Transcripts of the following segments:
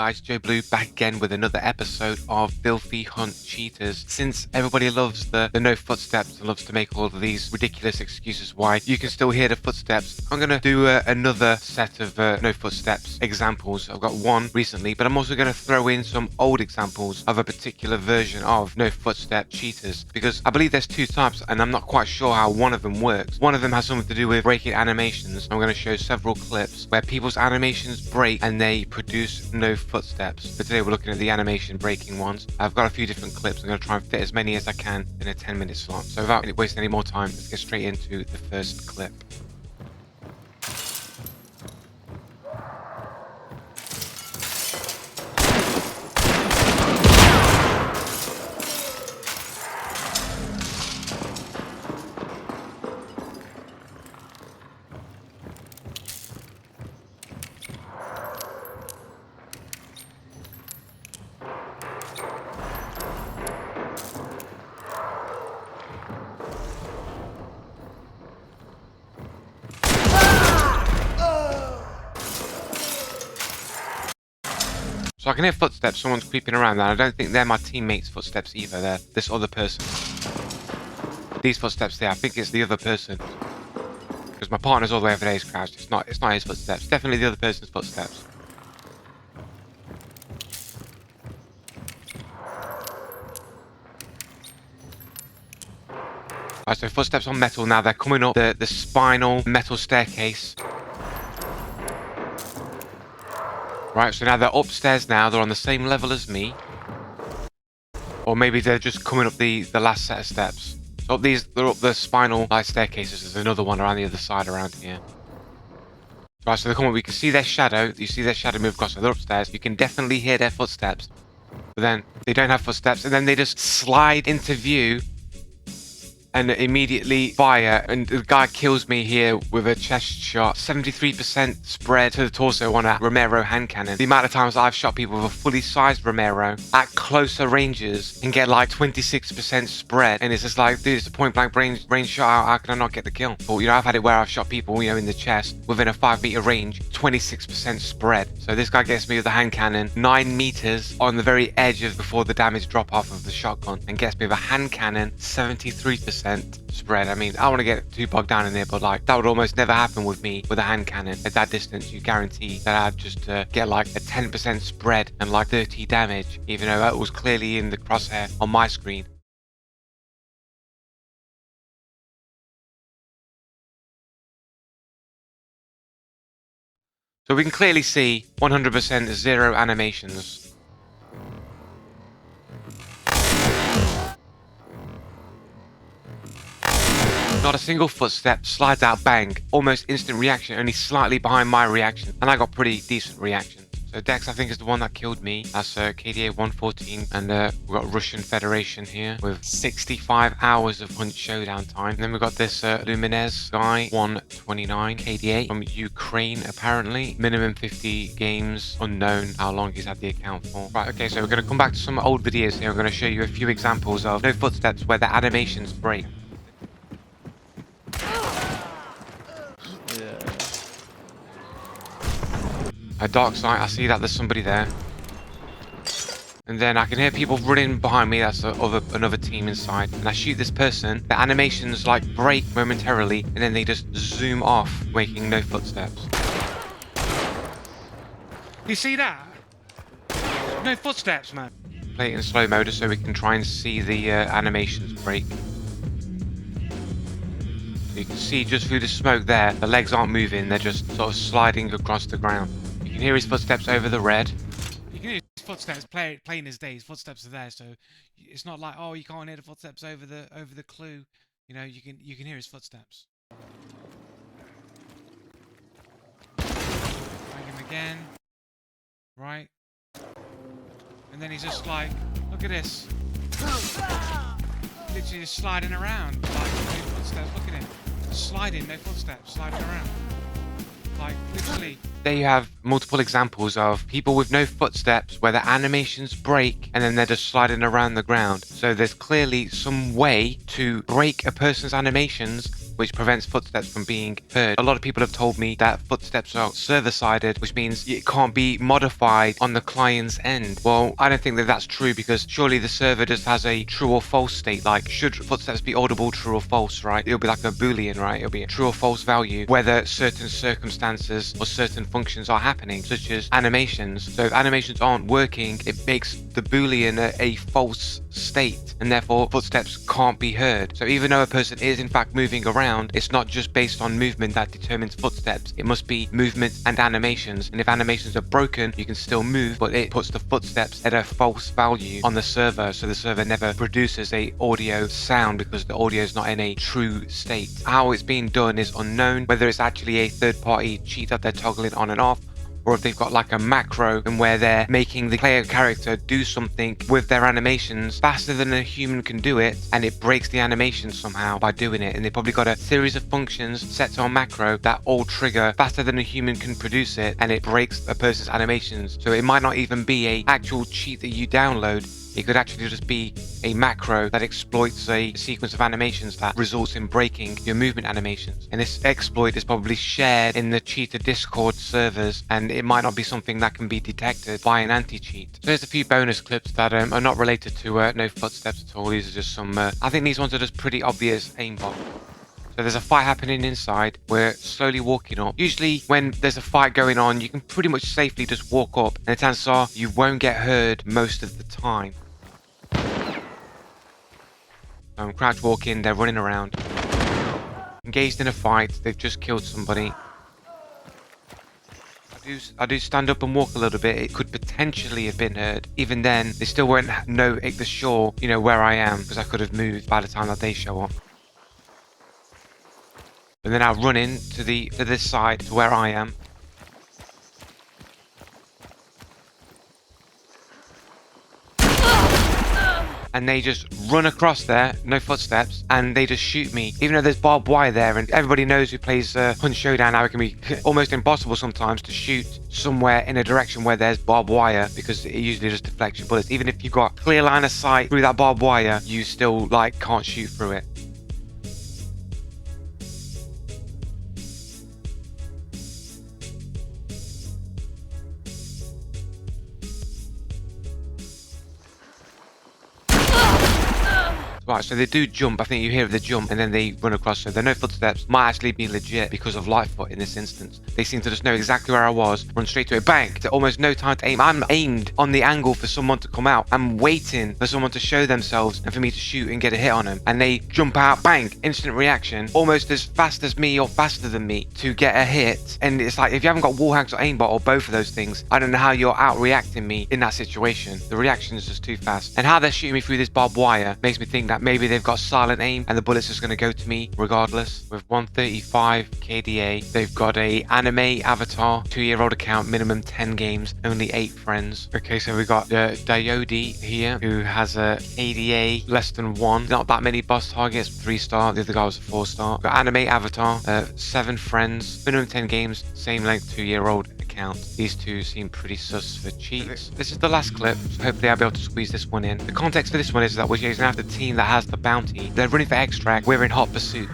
guys, Joe Blue back again with another episode of Filthy Hunt Cheaters. Since everybody loves the no footsteps and loves to make all of these ridiculous excuses why you can still hear the footsteps, I'm going to do another set of no footsteps examples. I've got one recently, but I'm also going to throw in some old examples of a particular version of no footstep cheaters, because I believe there's two types and I'm not quite sure how one of them works. One of them has something to do with breaking animations. I'm going to show several clips where people's animations break and they produce no footsteps. But today we're looking at the animation breaking ones. I've got a few different clips. I'm going to try and fit as many as I can in a 10-minute slot. So without wasting any more time, let's get straight into the first clip. So I can hear footsteps, someone's creeping around, and I don't think they're my teammates' footsteps either, they're this other person. These footsteps there, I think it's the other person. Because my partner's all the way over there, he's crouched. It's not his footsteps, definitely the other person's footsteps. Alright, so footsteps on metal now, they're coming up the spinal metal staircase. Right, so now they're upstairs now, they're on the same level as me. Or maybe they're just coming up the last set of steps. So they're up the spinal light staircases, there's another one around the other side around here. Right, so they come up, we can see their shadow, you see their shadow move across, so they're upstairs, you can definitely hear their footsteps. But then, they don't have footsteps, and then they just slide into view and immediately fire, and the guy kills me here with a chest shot. 73% spread to the torso on a Romero hand cannon. The amount of times I've shot people with a fully sized Romero at closer ranges and get like 26% spread, and it's just like, dude, it's a point blank range shot, how can I not get the kill? But you know, I've had it where I've shot people, in the chest within a 5-meter range, 26% spread. So this guy gets me with the hand cannon 9 meters on the very edge of before the damage drop off of the shotgun, and gets me with a hand cannon 73% spread. I mean, I don't want to get too bogged down in there, but like that would almost never happen with me with a hand cannon at that distance. You guarantee that I'd just get like a 10% spread and like 30 damage, even though that was clearly in the crosshair on my screen. So we can clearly see 100% zero animations. Not a single footstep, slides out, bang. Almost instant reaction, only slightly behind my reaction. And I got pretty decent reaction. So Dex, I think, is the one that killed me. That's KDA 114. And we've got Russian Federation here with 65 hours of Hunt Showdown time. And then we've got this Luminez guy, 129 KDA from Ukraine, apparently. Minimum 50 games, unknown how long he's had the account for. Right, okay, so we're going to come back to some old videos here. I'm going to show you a few examples of no footsteps where the animations break. A dark side, I see that there's somebody there. And then I can hear people running behind me, that's another team inside. And I shoot this person, the animations like break momentarily, and then they just zoom off, making no footsteps. You see that? No footsteps, man. Play it in slow mode so we can try and see the animations break. So you can see just through the smoke there, the legs aren't moving, they're just sort of sliding across the ground. You can hear his footsteps over the red. You can hear his footsteps plain as day. His footsteps are there, so it's not like, oh, you can't hear the footsteps over the clue. You know, you can hear his footsteps. Bang him again. Right. And then he's just like, look at this. Literally just sliding around. Like, no footsteps. Look at him. Sliding, no footsteps. Sliding around. Like, literally There you have multiple examples of people with no footsteps where their animations break and then they're just sliding around the ground. So there's clearly some way to break a person's animations which prevents footsteps from being heard. A lot of people have told me that footsteps are server-sided, which means it can't be modified on the client's end. Well, I don't think that that's true, because surely the server just has a true or false state. Like, should footsteps be audible, true or false, right? It'll be like a boolean, right? It'll be a true or false value whether certain circumstances or certain functions are happening, such as animations. So if animations aren't working, it makes the boolean a false state, and therefore footsteps can't be heard. So even though a person is in fact moving around, it's not just based on movement that determines footsteps. It must be movement and animations, and if animations are broken, you can still move, but it puts the footsteps at a false value on the server, so the server never produces a audio sound because the audio is not in a true state. How it's being done is unknown, whether it's actually a third-party cheat that they're toggling on and off, or if they've got like a macro and where they're making the player character do something with their animations faster than a human can do it, and it breaks the animation somehow by doing it. And they've probably got a series of functions set on macro that all trigger faster than a human can produce it, and it breaks a person's animations. So it might not even be a actual cheat that you download. It could actually just be a macro that exploits a sequence of animations that results in breaking your movement animations. And this exploit is probably shared in the cheater Discord servers, and it might not be something that can be detected by an anti-cheat. So there's a few bonus clips that are not related to no footsteps at all. These are just some, I think these ones are just pretty obvious aimbot. So there's a fight happening inside. We're slowly walking up. Usually when there's a fight going on, you can pretty much safely just walk up, and the chances are you won't get heard most of the time. Crouch walking, they're running around. Engaged in a fight, they've just killed somebody. I do stand up and walk a little bit. It could potentially have been heard. Even then, they still won't know for sure, you know, where I am, because I could have moved by the time that they show up. And then I'll run in to this side, to where I am. And they just run across there, no footsteps, and they just shoot me. Even though there's barbed wire there, and everybody knows who plays Hunt Showdown how it can be almost impossible sometimes to shoot somewhere in a direction where there's barbed wire, because it usually just deflects your bullets. Even if you've got clear line of sight through that barbed wire, you still can't shoot through it. Right, so they do jump. I think you hear the jump and then they run across. So their no footsteps might actually be legit because of Lightfoot in this instance. They seem to just know exactly where I was, run straight to it, bang! To almost no time to aim. I'm aimed on the angle for someone to come out. I'm waiting for someone to show themselves and for me to shoot and get a hit on them. And they jump out, bang! Instant reaction, almost as fast as me or faster than me to get a hit. And it's like, if you haven't got wall hacks or aimbot or both of those things, I don't know how you're out-reacting me in that situation. The reaction is just too fast. And how they're shooting me through this barbed wire makes me think that maybe they've got silent aim and the bullet's just going to go to me regardless. With 135 KDA, they've got a anime avatar, 2-year-old account, minimum 10 games, only 8 friends. Okay, so we got Diode here, who has a ADA less than 1. Not that many boss targets, 3-star. The other guy was a 4-star. Got anime avatar, 7 friends, minimum 10 games, same length, 2-year-old account. These two seem pretty sus for cheats. This is the last clip, so hopefully I'll be able to squeeze this one in. The context for this one is that we're chasing after the team that has the bounty. They're running for extract, we're in hot pursuit.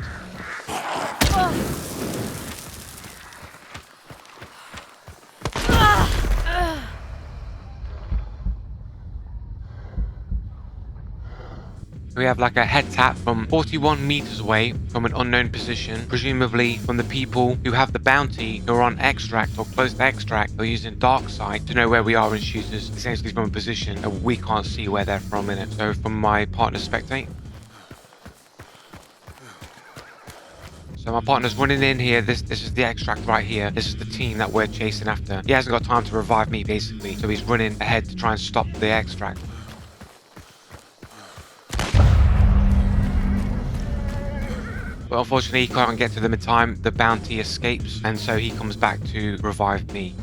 We have like a head tap from 41 meters away from an unknown position, presumably from the people who have the bounty, who are on extract or close to extract, or using dark sight to know where we are and shoot us essentially from a position and we can't see where they're from in it. So from my partner spectate. So my partner's running in here. This is the extract right here. This is the team that we're chasing after. He hasn't got time to revive me basically, so he's running ahead to try and stop the extract. But unfortunately, he can't get to them in time. The bounty escapes, and so he comes back to revive me.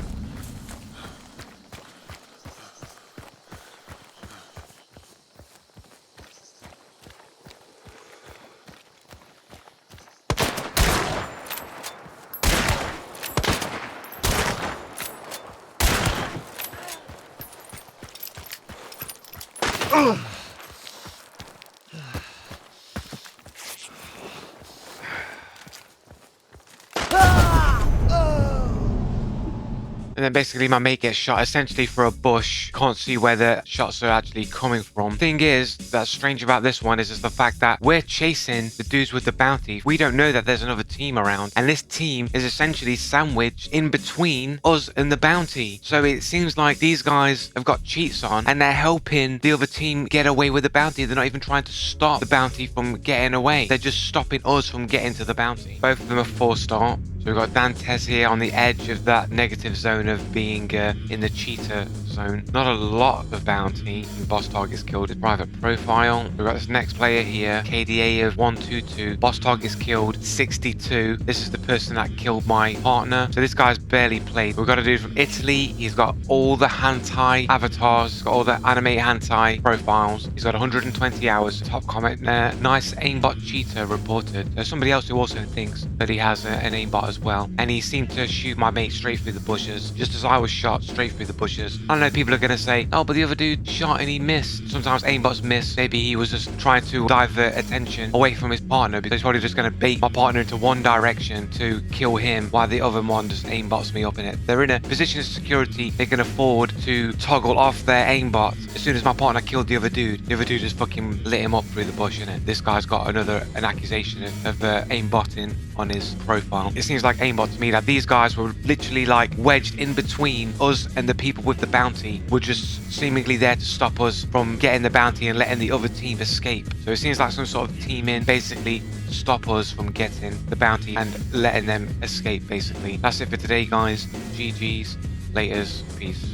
And then basically my mate gets shot essentially for a bush. Can't see where the shots are actually coming from. Thing is, that's strange about this one is the fact that we're chasing the dudes with the bounty. We don't know that there's another team around. And this team is essentially sandwiched in between us and the bounty. So it seems like these guys have got cheats on and they're helping the other team get away with the bounty. They're not even trying to stop the bounty from getting away. They're just stopping us from getting to the bounty. Both of them are 4-star. So we've got Dantes here on the edge of that negative zone of being in the cheater zone. Not a lot of bounty. Boss targets killed. His private profile. We've got this next player here. KDA of 122. Boss targets killed 62. This is the person that killed my partner. So this guy's barely played. We've got a dude from Italy. He's got all the hentai avatars. He's got all the anime hentai profiles. He's got 120 hours. Top comment there. Nice aimbot cheater reported. There's somebody else who also thinks that he has an aimbot as well. And he seemed to shoot my mate straight through the bushes. Just as I was shot straight through the bushes. I don't know, people are going to say, oh, but the other dude shot and he missed. Sometimes aimbots miss. Maybe he was just trying to divert attention away from his partner because he's probably just going to bait my partner into one direction to kill him while the other one just aimbots me up in it. They're in a position of security. They can afford to toggle off their aimbot. As soon as my partner killed the other dude just fucking lit him up through the bush, innit? This guy's got an accusation of aimbotting on his profile. It seems like aimbot to me that these guys were literally like wedged in between us and the people with the bounty. Were just seemingly there to stop us from getting the bounty and letting the other team escape. So it seems like some sort of team in basically stop us from getting the bounty and letting them escape basically. That's it for today, guys. GG's, laters, peace.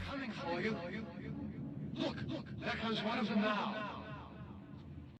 Coming for you. Look, there comes one of them now.